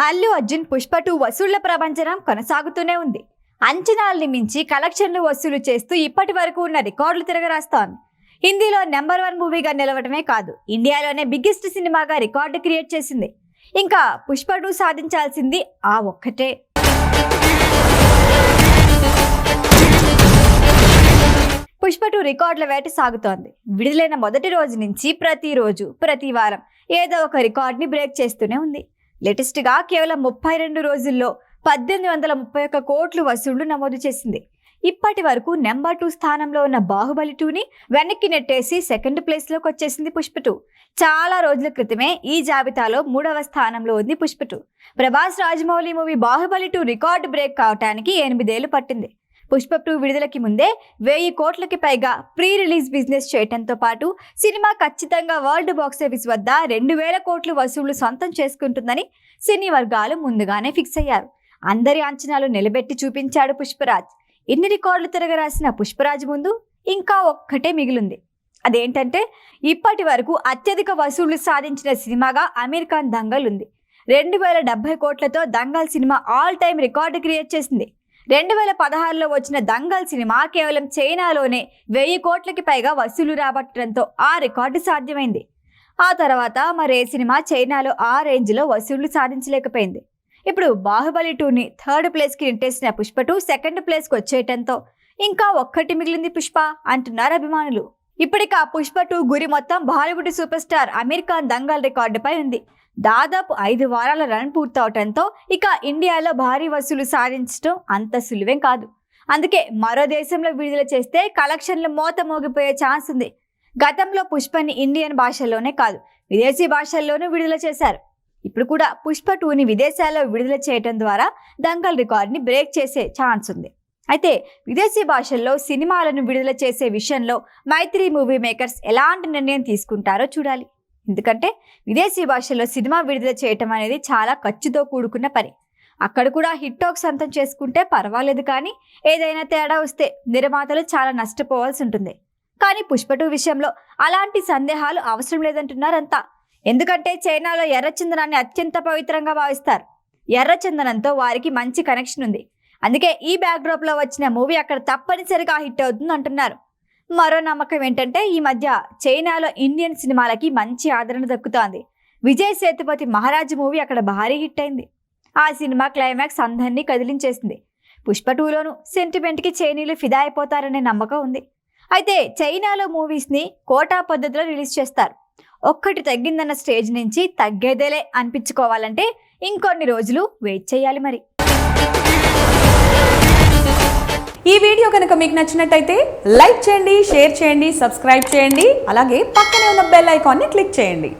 అల్లు అర్జున్ పుష్ప 2 వసూళ్ల ప్రభంజనం కొనసాగుతూనే ఉంది. అంచనాల్ని మించి కలెక్షన్లు వసూలు చేస్తూ ఇప్పటి వరకు ఉన్న రికార్డులు తిరగరాస్తోంది. హిందీలో నెంబర్ 1 మూవీగా నిలవడమే కాదు, ఇండియాలోనే బిగ్గెస్ట్ సినిమాగా రికార్డు క్రియేట్ చేసింది. ఇంకా పుష్ప 2 సాధించాల్సింది ఆ ఒక్కటే. పుష్ప 2 రికార్డుల వేట సాగుతోంది. విడుదలైన మొదటి రోజు నుంచి ప్రతిరోజు ప్రతి వారం ఏదో ఒక రికార్డ్ని బ్రేక్ చేస్తూనే ఉంది. లేటెస్ట్గా కేవలం 32 రోజుల్లో 1831 కోట్లు వసూళ్లు నమోదు చేసింది. ఇప్పటి వరకు నెంబర్ 2 స్థానంలో ఉన్న బాహుబలి 2ని వెనక్కి నెట్టేసి సెకండ్ ప్లేస్లోకి వచ్చేసింది పుష్ప 2. చాలా రోజుల క్రితమే ఈ జాబితాలో 3వ స్థానంలో ఉంది Pushpa 2. Prabhas Rajamouli movie Baahubali 2 record break కావడానికి 8 ఏళ్లు పట్టింది. పుష్ప 2 విడుదలకి ముందే 1000 కోట్లకి పైగా ప్రీ రిలీజ్ బిజినెస్ చేయడంతో పాటు సినిమా ఖచ్చితంగా వరల్డ్ బాక్సాఫీస్ వద్ద 2000 కోట్లు వసూళ్లు సొంతం చేసుకుంటుందని సినీ వర్గాలు ముందుగానే ఫిక్స్ అయ్యారు. అందరి అంచనాలు నిలబెట్టి చూపించాడు పుష్పరాజ్. ఇన్ని రికార్డులు తిరగరాసిన పుష్పరాజ్ ముందు ఇంకా ఒక్కటే మిగిలింది. అదేంటంటే ఇప్పటి వరకు అత్యధిక వసూళ్లు సాధించిన సినిమాగా అమీర్ ఖాన్ దంగల్ ఉంది. 2070 కోట్లతో Dangal cinema all time record create చేసింది. 2016లో వచ్చిన దంగల్ సినిమా కేవలం చైనాలోనే 1000 కోట్లకి పైగా వసూలు రాబట్టడంతో ఆ రికార్డు సాధ్యమైంది. ఆ తర్వాత మరే సినిమా చైనాలో ఆ రేంజ్లో వసూళ్లు సాధించలేకపోయింది. ఇప్పుడు బాహుబలి 2ని థర్డ్ ప్లేస్కి నెట్టేసిన పుష్ప 2 సెకండ్ ప్లేస్కి వచ్చేయటంతో ఇంకా ఒక్కటి మిగిలింది పుష్ప అంటున్నారు అభిమానులు. ఇప్పటిక పుష్ప 2 గురి మొత్తం బాలీవుడ్ సూపర్ స్టార్ అమీర్ ఖాన్ దంగల్ రికార్డుపై ఉంది. దాదాపు 5 వారాల రన్ పూర్తవటంతో ఇక ఇండియాలో భారీ వసూలు సాధించడం అంత సులువేం కాదు. అందుకే మరో దేశంలో విడుదల చేస్తే కలెక్షన్లు మోత మోగిపోయే ఛాన్స్ ఉంది. గతంలో పుష్పని ఇండియన్ భాషల్లోనే కాదు, విదేశీ భాషల్లోనూ విడుదల చేశారు. ఇప్పుడు కూడా పుష్ప 2ని విదేశాల్లో విడుదల చేయడం ద్వారా దంగల్ రికార్డుని బ్రేక్ చేసే ఛాన్స్ ఉంది. అయితే విదేశీ భాషల్లో సినిమాలను విడుదల చేసే విషయంలో మైత్రి మూవీ మేకర్స్ ఎలాంటి నిర్ణయం తీసుకుంటారో చూడాలి. ఎందుకంటే విదేశీ భాషల్లో సినిమా విడుదల చేయటం అనేది చాలా ఖర్చుతో కూడుకున్న పని. అక్కడ కూడా హిట్ టాక్ సొంతం చేసుకుంటే పర్వాలేదు, కానీ ఏదైనా తేడా వస్తే నిర్మాతలు చాలా నష్టపోవాల్సి ఉంటుంది. కానీ పుష్ప 2 విషయంలో అలాంటి సందేహాలు అవసరం లేదంటున్నారంతా. ఎందుకంటే చైనాలో ఎర్రచందనాన్ని అత్యంత పవిత్రంగా భావిస్తారు. ఎర్రచందనంతో వారికి మంచి కనెక్షన్ ఉంది. అందుకే ఈ బ్యాక్డ్రాప్లో వచ్చిన మూవీ అక్కడ తప్పనిసరిగా హిట్ అవుతుంది అంటున్నారు. మరో నమ్మకం ఏంటంటే ఈ మధ్య చైనాలో ఇండియన్ సినిమాలకి మంచి ఆదరణ దక్కుతోంది. విజయ్ సేతుపతి మహారాజ్ మూవీ అక్కడ భారీ హిట్ అయింది. ఆ సినిమా క్లైమాక్స్ అందరినీ కదిలించేసింది. పుష్ప 2లోనూ సెంటిమెంట్కి చైనీయులు ఫిదా అయిపోతారనే నమ్మకం ఉంది. అయితే చైనాలో మూవీస్ని కోటా పద్ధతిలో రిలీజ్ చేస్తారు. ఒక్కటి తగ్గిందన్న స్టేజ్ నుంచి తగ్గేదేలే అనిపించుకోవాలంటే ఇంకొన్ని రోజులు వెయిట్ చేయాలి మరి. ఈ వీడియో కనుక మీకు నచ్చినట్టయితే లైక్ చేయండి, షేర్ చేయండి, సబ్స్క్రైబ్ చేయండి. అలాగే పక్కనే ఉన్న బెల్ ఐకాన్ని క్లిక్ చేయండి.